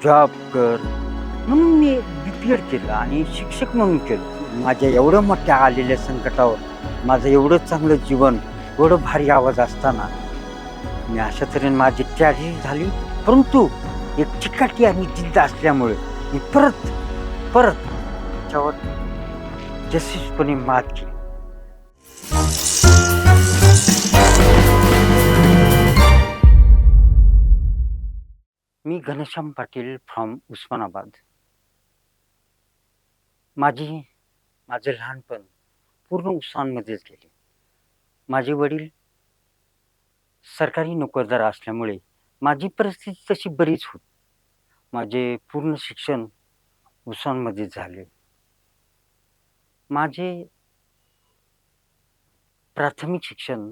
Job कर म्हणून मी बी-पी-एड केलं आणि शिक्षक म्हणून केलं. माझ्या एवढ्या मोठ्या आलेल्या संकटावर माझं एवढं चांगलं जीवन, एवढं भारी आवाज असताना मी अशा तऱ्हेने माझी ट्रॅजेडी झाली. परंतु एक चिकाटी आणि जिद्द असल्यामुळे मी परत परत त्याच्यावर यशस्वीपणे मात केली. मी घनश्याम पाटील फ्रॉम उस्मानाबाद. माझं लहानपण पूर्ण उत्साहामध्येच गेले. माझे वडील सरकारी नोकरदार असल्यामुळे माझी परिस्थिती तशी बरीच होती. माझे पूर्ण शिक्षण उस्मानाबादमध्ये झाले. माझे प्राथमिक शिक्षण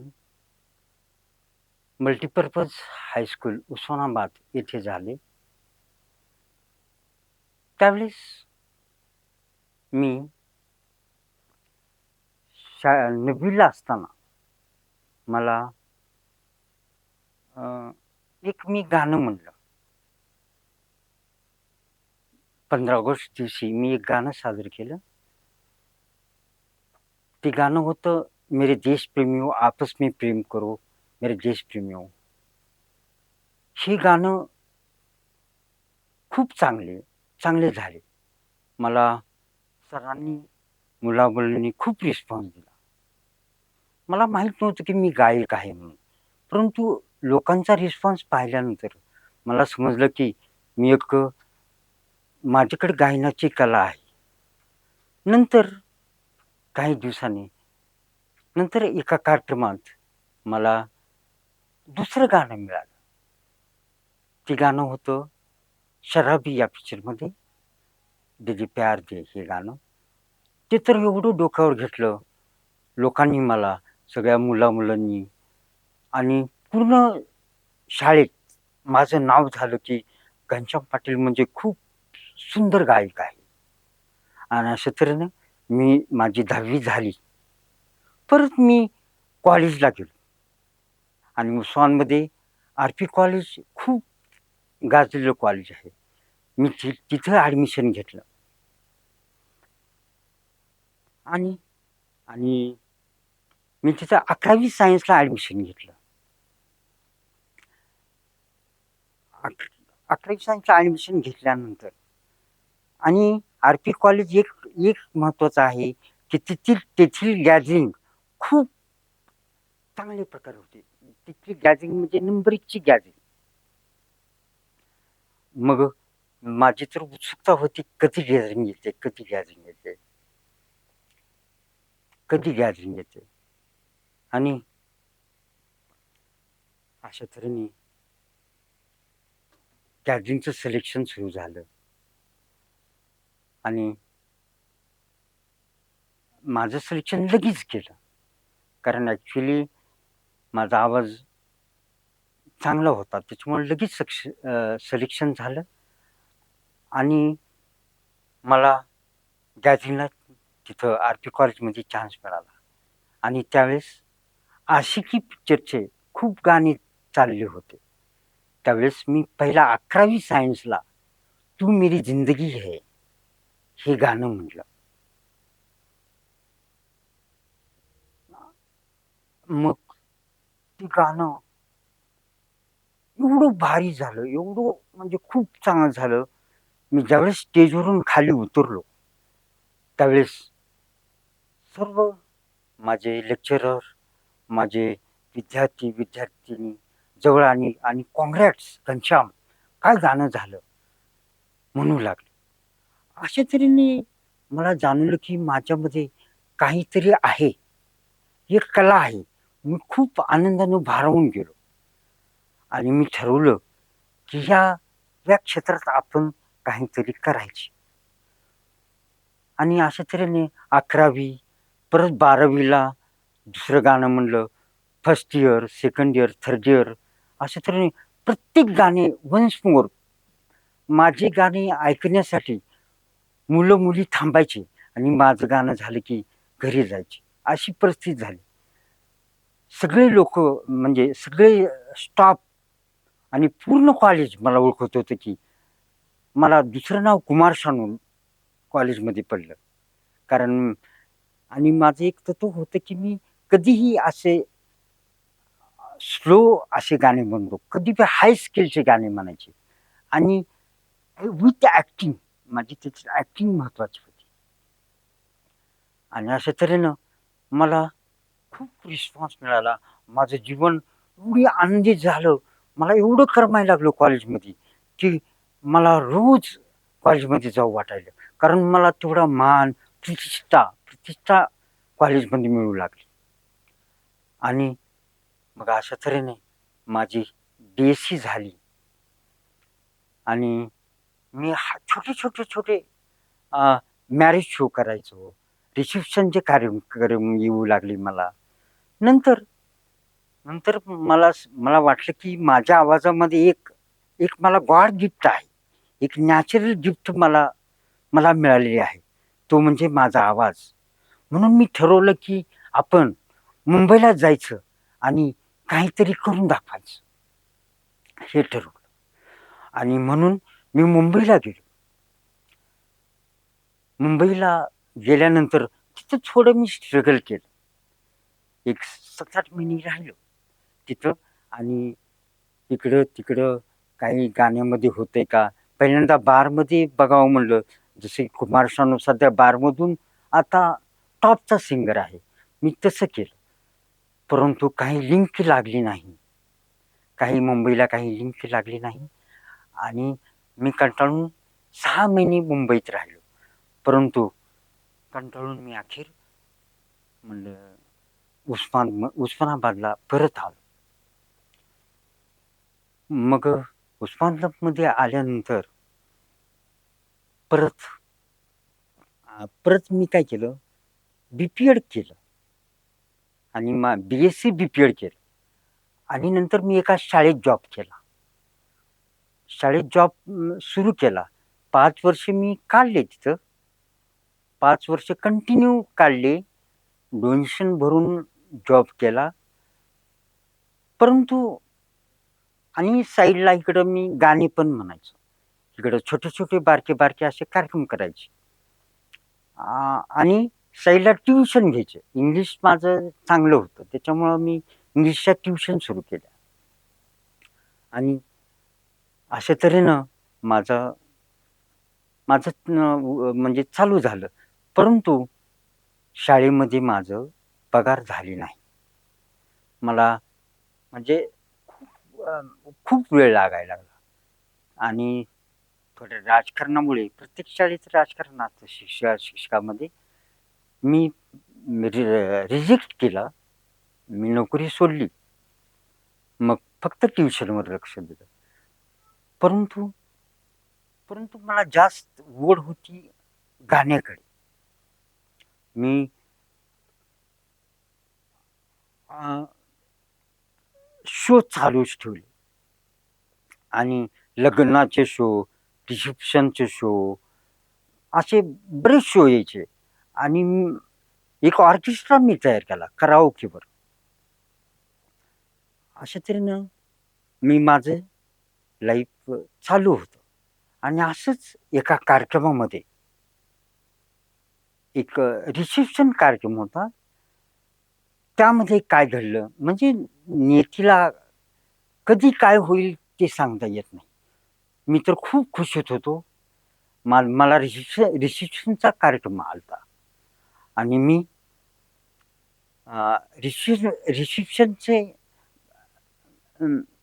मल्टीपर्पज हायस्कूल उस्मानाबाद येथे झाले. त्यावेळेस मी 9वीला असताना मला एक मी गाणं म्हणलं. 15 ऑगस्ट दिवशी मी एक गाणं सादर केलं. ते गाणं होतं, मेरे देश प्रेमियो आपस में प्रेम करो, मेरे देश प्रेमियो. हे गाणं खूप चांगले झाले. मला सरांनी, मुलामुलींनी खूप रिस्पॉन्स दिला. मला माहीत नव्हतं की मी गायक आहे म्हणून. परंतु लोकांचा रिस्पॉन्स पाहिल्यानंतर मला समजलं की मी माझ्याकडे गायनाची कला आहे. नंतर काही दिवसांनी एका कार्यक्रमात मला दुसरं गाणं मिळालं. ते गाणं होतं शराबी या पिक्चरमध्ये दीदी प्यार दे हे गाणं. ते तर एवढं डोक्यावर घेतलं लोकांनी, मला सगळ्या मुलामुलांनी, आणि पूर्ण शाळेत माझं नाव झालं की घनश्याम पाटील म्हणजे खूप सुंदर गायक आहे. आणि अशा तऱ्हेनं माझी 10वी झाली. परत मी कॉलेजला गेलो आणि उस्मानमध्ये आर-पी कॉलेज खूप गाजलेलं कॉलेज आहे. मी तिथं ॲडमिशन घेतलं आणि आणि मी तिथं 11वी सायन्सला ॲडमिशन घेतलं. 11वी सायन्सला ॲडमिशन घेतल्यानंतर आणि आर-पी कॉलेज एक महत्त्वाचं आहे की तेथील गॅदरिंग खूप चांगल्या प्रकारे होते. तिथली गॅदरिंग म्हणजे नंबर 1ची गॅदरिंग. मग माझी तर उत्सुकता होती, कधी गॅदरिंग येते, कधी गॅदरिंग येते, कधी गॅदरिंग येते. आणि अशा तऱ्हेने गॅदरिंगचं सिलेक्शन सुरू झालं आणि माझं सिलेक्शन लगेच केलं. कारण ॲक्च्युली माझा आवाज चांगला होता. त्याच्यामुळे लगेच सिलेक्शन झालं आणि मला गॅदरिंगला तिथं आर-पी कॉलेजमध्ये चान्स मिळाला. आणि त्यावेळेस आशिकी पिक्चरचे खूप गाणे चालले होते. त्यावेळेस मी पहिला 11वी सायन्सला तू मेरी जिंदगी है हे गाणं म्हटलं. मग ते गाणं एवढं भारी झालं, एवढं म्हणजे खूप चांगलं झालं. मी ज्यावेळेस स्टेजवरून खाली उतरलो, त्यावेळेस सर्व माझे लेक्चरर, माझे विद्यार्थिनी जवळ आणि काँग्रॅट्स घनश्याम, काय गाणं झालं म्हणू लागले. अशा तऱ्हेने मला जाणवलं की माझ्यामध्ये काहीतरी आहे, एक कला आहे. मी खूप आनंदानं भारावून गेलो आणि मी ठरवलं की या क्षेत्रात आपण काहीतरी करायचे. आणि अशा तऱ्हेने 11वी परत 12वीला दुसरं गाणं म्हणलं. First year, second year, third year अशा तऱ्हेने प्रत्येक गाणे वन्स मोर माझे गाणे ऐकण्यासाठी मुलं-मुली थांबायचे आणि माझं गाणं झालं की घरी जायचे. अशी परिस्थिती झाली. सगळे लोकं म्हणजे सगळे स्टाफ आणि पूर्ण कॉलेज मला ओळखत होतं की मला दुसरं नाव कुमार शानू कॉलेजमध्ये पडलं. कारण आणि माझं एक तत्व होतं, की मी कधीही असे स्लो असे गाणे म्हणतो, कधी बी हाय स्केलचे गाणे म्हणायचे आणि विथ ॲक्टिंग माझी त्याची ॲक्टिंग महत्त्वाची होती. आणि अशा तऱ्हेनं मला खूप रिस्पॉन्स मिळाला. माझं जीवन एवढी आनंदित झालं. मला एवढं करमायला लागलं कॉलेजमध्ये, की मला रोज कॉलेजमध्ये जावं वाटायलं. कारण मला तेवढा मान, प्रतिष्ठा कॉलेजमध्ये मिळू लागली. आणि मग अशा तऱ्हेने माझी बी-एससी झाली आणि मी छोटे मॅरेज शो करायचो. रिसेप्शनचे कार्यक्रम येऊ लागले मला. नंतर नंतर मला वाटलं, की माझ्या आवाजामध्ये एक एक मला गॉड गिफ्ट आहे. एक नॅचरल गिफ्ट मला मला मिळालेली आहे. तो म्हणजे माझा आवाज. म्हणून मी ठरवलं, की आपण मुंबईला जायचं आणि काहीतरी करून दाखवायचं, हे ठरवलं. आणि म्हणून मी मुंबईला गेलो. मुंबईला गेल्यानंतर तिथं थोडं मी स्ट्रगल केलं. एक 7-8 महिने राहिलो तिथं आणि इकडं-तिकडं काही गाण्यामध्ये होतंय का? पहिल्यांदा बारमध्ये बघावं म्हणलं. जसे कुमार शानू सध्या बारमधून आता टॉपचा सिंगर आहे. मी तसं केलं. परंतु काही लिंक लागली नाही. मुंबईला काही लिंक लागली नाही आणि मी कंटाळून 6 महिने मुंबईत राहिलो. परंतु कंटाळून मी अखेर म्हणलं उस्मानाबादला परत आलो. मग उस्मानाबादमध्ये आल्यानंतर परत मी काय केलं, बी-पी-एड केलं आणि बी-एससी बी-पी-एड केलं आणि नंतर मी एका शाळेत जॉब केला. शाळेत जॉब सुरू केला. 5 वर्ष मी काढले तिथं. 5 वर्ष कंटिन्यू काढले. डोनेशन भरून जॉब केला. परंतु आणि साईडला इकडं मी गाणी पण म्हणायचो. इकडं छोटे-छोटे, बारके-बारके असे कार्यक्रम करायचे. आणि साईडला ट्युशन घ्यायचे. इंग्लिश माझं चांगलं होतं. त्याच्यामुळं मी इंग्लिशच्या ट्युशन सुरू केल्या. आणि अशा तऱ्हेनं माझं माझं म्हणजे चालू झालं. परंतु शाळेमध्ये माझं पगार झाली नाही. मला म्हणजे खूप वेळ लागायला लागला आणि थोड्या राजकारणामुळे प्रत्येक शाळेचं राजकारण असतं शिक्षकामध्ये. मी रिजेक्ट केला. मी नोकरी सोडली. मग फक्त ट्युशनवर लक्ष दिलं. परंतु परंतु मला जास्त ओढ होती गाण्याकडे. मी शो चालूच ठेवले आणि लग्नाचे शो, रिसेप्शनचे शो असे बरेच शो यायचे आणि एक ऑर्केस्ट्रा मी तयार केला कराओकेवर. अशा तऱ्हेनं मी माझं लाईफ चालू होतं आणि असंच एका कार्यक्रमामध्ये एक रिसेप्शन कार्यक्रम होता. त्यामध्ये काय घडलं म्हणजे नियतीला कधी काय होईल ते सांगता येत नाही. मी तर खूप खुशीत होतो. मला रिसेप्शनचा कार्यक्रम आला आणि मी रिसेप्शनचे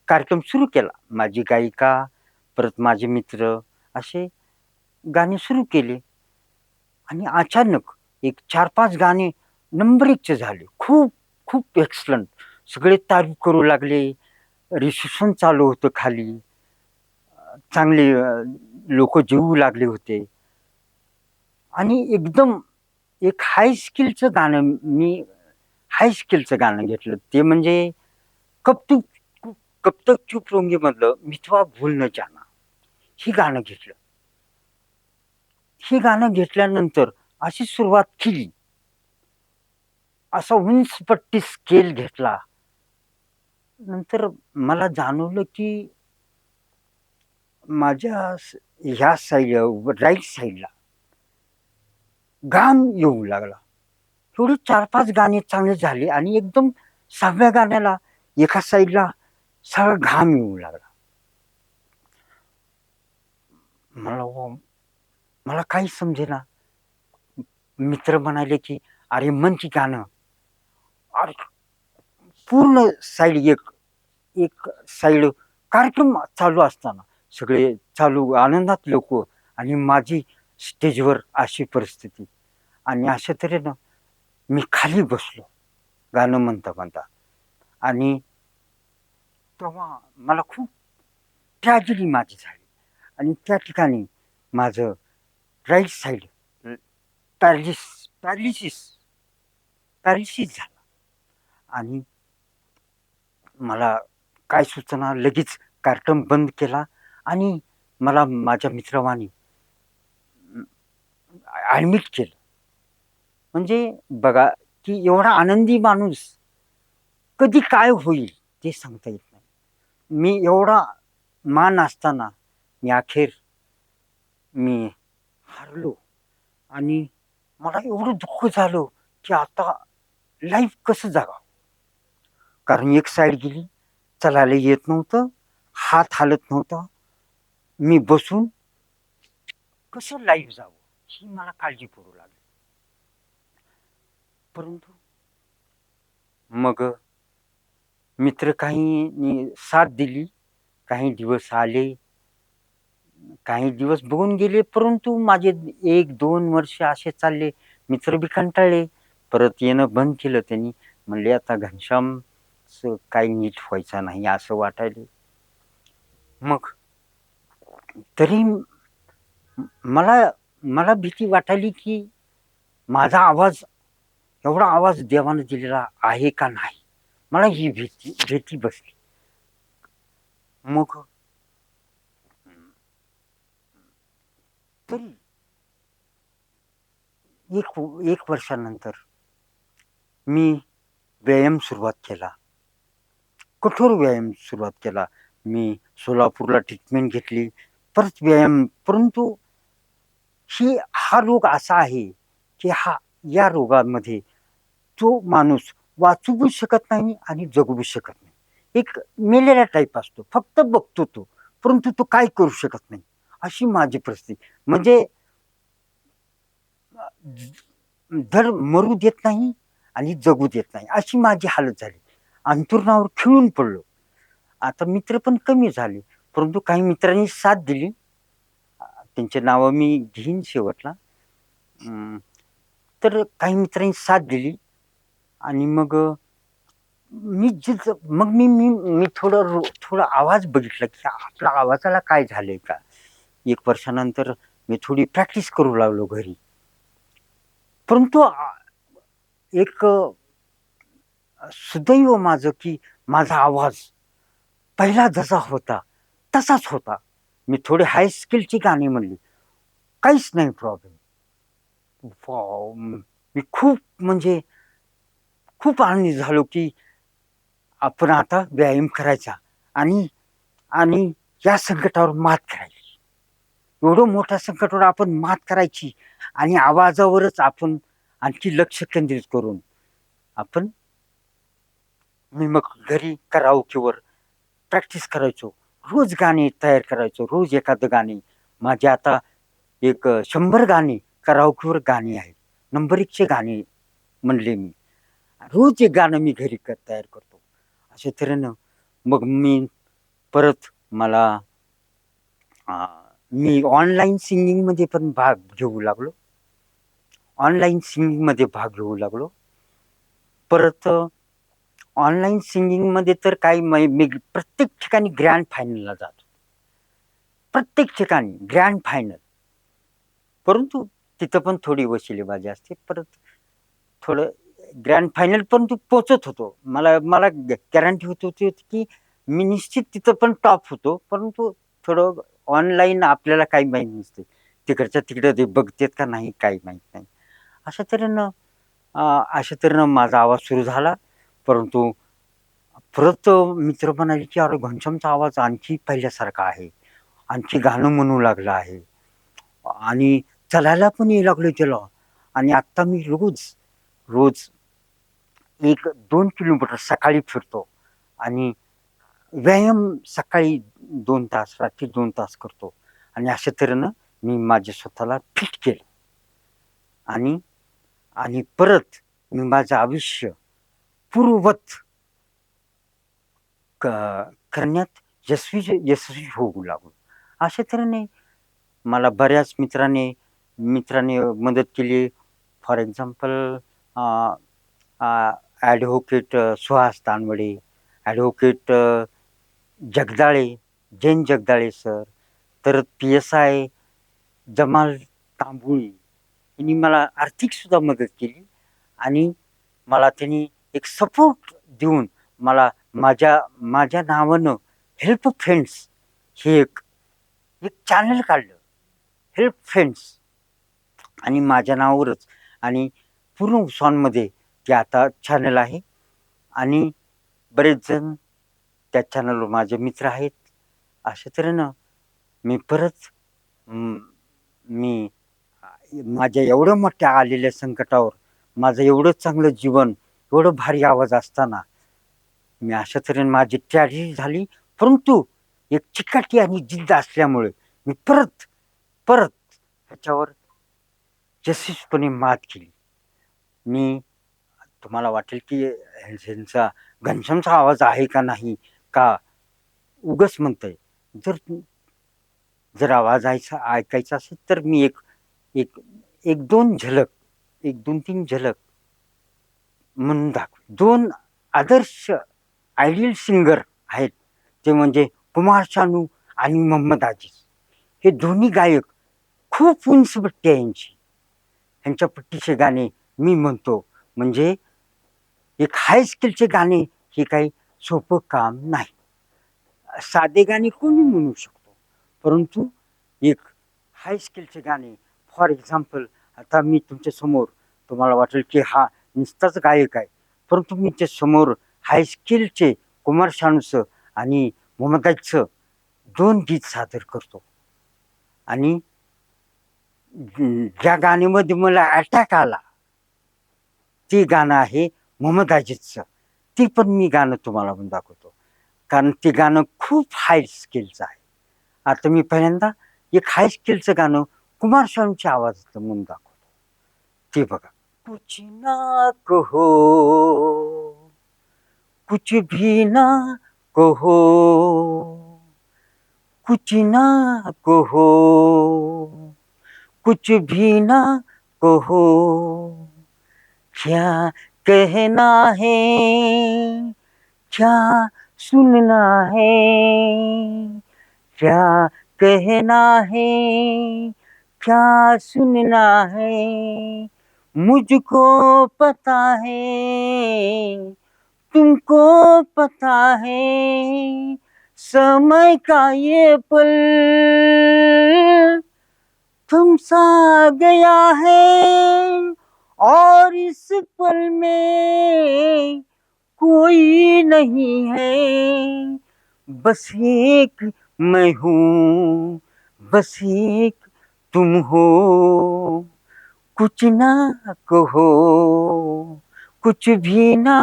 कार्यक्रम सुरू केला. माझी गायिका, परत माझे मित्र असे गाणे सुरू केले आणि अचानक एक 4-5 गाणे नंबर 1चे झाले. खूप एक्सलंट. सगळे तारीफ करू लागले. रिसेप्शन चालू होतं खाली. चांगले लोकं जेवू लागले होते आणि एकदम एक हाय स्किलचं गाणं घेतलं. ते म्हणजे कब तू कब तक चुप रहूंगी मधलं मितवा भूल न जाना हे गाणं घेतलं. हे गाणं घेतल्यानंतर अशी सुरुवात केली. असा उंच पट्टी स्केल घेतला. नंतर मला जाणवलं की माझ्या ह्या साईड राईट साईडला घाम येऊ लागला. एवढे 4-5 गाणे चांगले झाले आणि एकदम 6व्या गाण्याला एका साईडला सगळा घाम येऊ लागला. मला काही समजेना. मित्र म्हणाले की अरे म्हण की गाणं. अरे पूर्ण साईड एक साईड कार्यक्रम चालू असताना सगळे चालू आनंदात लोक आणि माझी स्टेजवर अशी परिस्थिती. आणि अशा तऱ्हेनं मी खाली बसलो गाणं म्हणता म्हणता. आणि तेव्हा मला खूप ट्रॅजेडी माझी झाली आणि त्या ठिकाणी माझं राईट साईड पॅरालिसिस पॅरालिसिस झाला. आणि मला काय सुचना, लगेच कार्यक्रम बंद केला आणि मला माझ्या मित्रवानी ॲडमिट केलं. म्हणजे बघा की एवढा आनंदी माणूस कधी काय होईल ते सांगता येत नाही. मी एवढा मान असताना मी अखेर हारलो आणि मला एवढं दुःख झालं की आता लाईफ कसं जगावं. कारण एक साईड गेली, चालायला येत नव्हतं, हात हालत नव्हता. मी बसून कसं लाईफ जावं ही मला काळजी पडू लागली. परंतु मग मित्र काहींनी साथ दिली. काही दिवस आले, काही दिवस बघून गेले, परंतु माझे 1-2 वर्ष असे चालले. मित्र बी कंटाळले. परत येणं बंद केलं त्यांनी. म्हणले आता घनश्यामचं काही नीट व्हायचं नाही असं वाटायले. मग तरी मला मला भीती वाटायली की माझा आवाज एवढा आवाज देवानं दिलेला आहे का नाही. मला ही भीती बसली. मग तरी एक वर्षानंतर मी व्यायाम सुरुवात केला. कठोर व्यायाम सुरुवात केला. मी सोलापूरला ट्रीटमेंट घेतली. परत व्यायाम. परंतु हा रोग असा आहे की या रोगामध्ये तो माणूस वाचू शकत नाही आणि जगू शकत नाही. एक मेलेला टाईप असतो. फक्त बघतो तो, परंतु तो काय करू शकत नाही. अशी माझी परिस्थिती. म्हणजे धड मरू देत नाही आणि जगू देत नाही अशी माझी हालत झाली. अंथरुणावर खिळून पडलो. आता मित्र पण कमी झाले, परंतु काही मित्रांनी साथ दिली. त्यांची नावं मी घेईन शेवटला. तर काही मित्रांनी साथ दिली आणि मग मी थोडा आवाज बघितला की आपल्या आवाजाला काय झालंय का. 1 वर्षानंतर मी थोडी प्रॅक्टिस करू लागलो घरी. परंतु एक सुदैव माझं की माझा आवाज पहिला जसा होता तसाच होता. मी थोडे हाय स्किलची गाणी म्हणली, काहीच नाही प्रॉब्लेम. मी खूप आनंदी झालो की आपण आता व्यायाम करायचा आणि आणि या संकटावर मात करायची. एवढं मोठ्या संकटावर आपण मात करायची आणि आवाजावरच आपण आणखी लक्ष केंद्रित करून आपण मी मग घरी कराओकेवर प्रॅक्टिस करायचो. रोज गाणी तयार करायचो. रोज एखादं गाणी. माझे आता 100 गाणी कराओकेवर गाणी आहेत. नंबर 1चे गाणी म्हणले मी. रोज एक गाणं मी घरी तयार करतो. अशा तऱ्हेनं मग परत मला मी ऑनलाईन सिंगिंगमध्ये पण भाग घेऊ लागलो. परत ऑनलाईन सिंगिंगमध्ये तर काही मी प्रत्येक ठिकाणी ग्रँड फायनलला जातो. प्रत्येक ठिकाणी ग्रँड फायनल. परंतु तिथं पण थोडी वशिलेबाजी असते. परत थोडं ग्रँड फायनल पण पोचत होतो. मला गॅरंटी होती की मी निश्चित तिथं पण टॉप होतो. परंतु थोडं ऑनलाईन आपल्याला काही माहीत नसते. तिकडच्या तिकडं ते बघतेत का नाही काही माहीत नाही. अशा तऱ्हेनं माझा आवाज सुरू झाला. परंतु परत मित्र म्हणाले की अरे घनश्यामचा आवाज आणखी पहिल्यासारखा आहे. आणखी गाणं म्हणू लागला आहे आणि चालायला पण यायला लागलो त्याला. आणि आत्ता मी रोज रोज 1-2 किलोमीटर सकाळी फिरतो आणि व्यायाम सकाळी 2 तास, रात्री 2 तास करतो आणि अशा तऱ्हेनं मी माझ्या स्वतःला फिट केलं आणि आणि परत मी माझं आयुष्य पूर्ववत करण्यात यशस्वी होऊ लागलो. अशा तऱ्हेने मला बऱ्याच मित्रांनी मदत केली. For example advocate Suhas Tanawade, advocate Jagdale, Jayant Jagdale sir, तर PSI जमाल तांबुळी यांनी मला आर्थिकसुद्धा मदत केली आणि मला त्यांनी एक सपोर्ट देऊन मला माझ्या नावानं हेल्प फ्रेंड्स हे एक एक चॅनल काढलं. हेल्प फ्रेंड्स आणि माझ्या नावावरच आणि पूर्ण उस्मानमध्ये ते आता चॅनल आहे आणि बरेच जण त्या चॅनलवर माझे मित्र आहेत. अशा तऱ्हेनं मी परत मी माझ्या एवढ्या मोठ्या आलेल्या संकटावर माझं एवढं चांगलं जीवन, एवढं भारी आवाज असताना मी अशा तऱ्हेने माझी ट्रॅजेडी झाली. परंतु एक चिकाटी आणि जिद्द असल्यामुळे मी परत ह्याच्यावर यशस्वीपणे मात केली. मी तुम्हाला वाटेल की ह्यांचा घनश्यामचा आवाज आहे का नाही, का उगाच म्हणतंय. जर आवाज ऐकायचा असेल तर मी एक 1-2-3 झलक म्हणून दाखव. 2 आदर्श आयडियल सिंगर आहेत, ते म्हणजे कुमार शानू आणि मोहम्मद आजिज. हे दोन्ही गायक खूप उंच पट्टी आहे यांची. ह्यांच्या पट्टीचे गाणे मी म्हणतो म्हणजे एक हाय स्किलचे गाणे हे काही सोपं काम नाही. साधे गाणे कोणी म्हणू शकतो, परंतु एक हाय स्किलचे गाणे, फॉर एक्झाम्पल आता मी तुमच्यासमोर, तुम्हाला वाटेल की हा नुसताच गायक आहे, परंतु मी समोर हाय स्किलचे कुमार शानूचं आणि मोहम्मद आजिजचं 2 गीत सादर करतो. आणि ज्या गाण्यामध्ये मला अटॅक आला ते गाणं आहे मोहम्मद आजिजचं. ते पण मी गाणं तुम्हाला म्हणून दाखवतो, कारण ते गाणं खूप हाय स्किलचं आहे. आता मी पहिल्यांदा एक हाय स्किलचं गाणं कुमार शानूच्या आवाजातलं म्हणून दाखवतो. ते बघा. कुछ ना कहो, कुछ भी ना कहो, कुछ ना कहो, कुछ भी ना कहो, क्या कहना है, क्या सुनना है, क्या कहना है, क्या सुनना है, मुझको पता है, तुमको पता है, समय का ये पल थम सा गया है और इस पल में कोई नहीं है, बस एक मैं हूँ, बस एक तुम हो, कुछ ना कहो, कुछ भी ना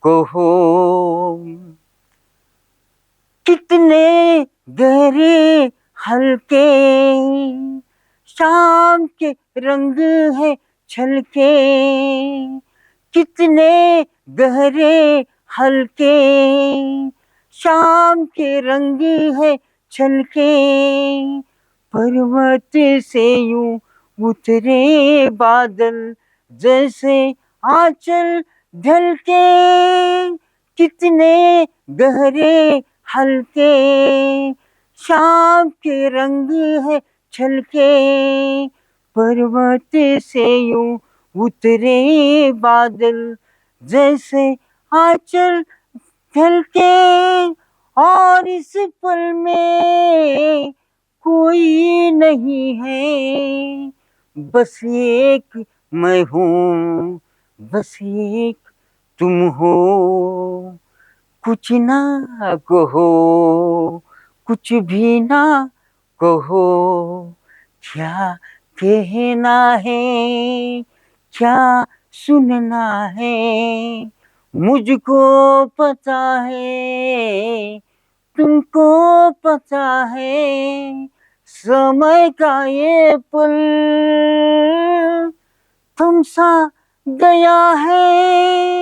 कहो, कितने गहरे हल्के शाम के रंग है छलके, कितने गहरे हल्के शाम के रंग है छलके, पर्वत से यूं उतरे बादल जैसे आंचल ढलके, कितने गहरे हल्के शाम के रंग है छलके, पर्वत से यूं उतरे बादल जैसे आंचल ढलके, और इस पल में कोई नहीं है, बस एक मैं हूँ, बस एक तुम हो, कुछ ना कहो, कुछ भी ना कहो क्या कहना है, क्या सुनना है, मुझको पता है, तुमको पता है, समय का ये पल थम सा गया है,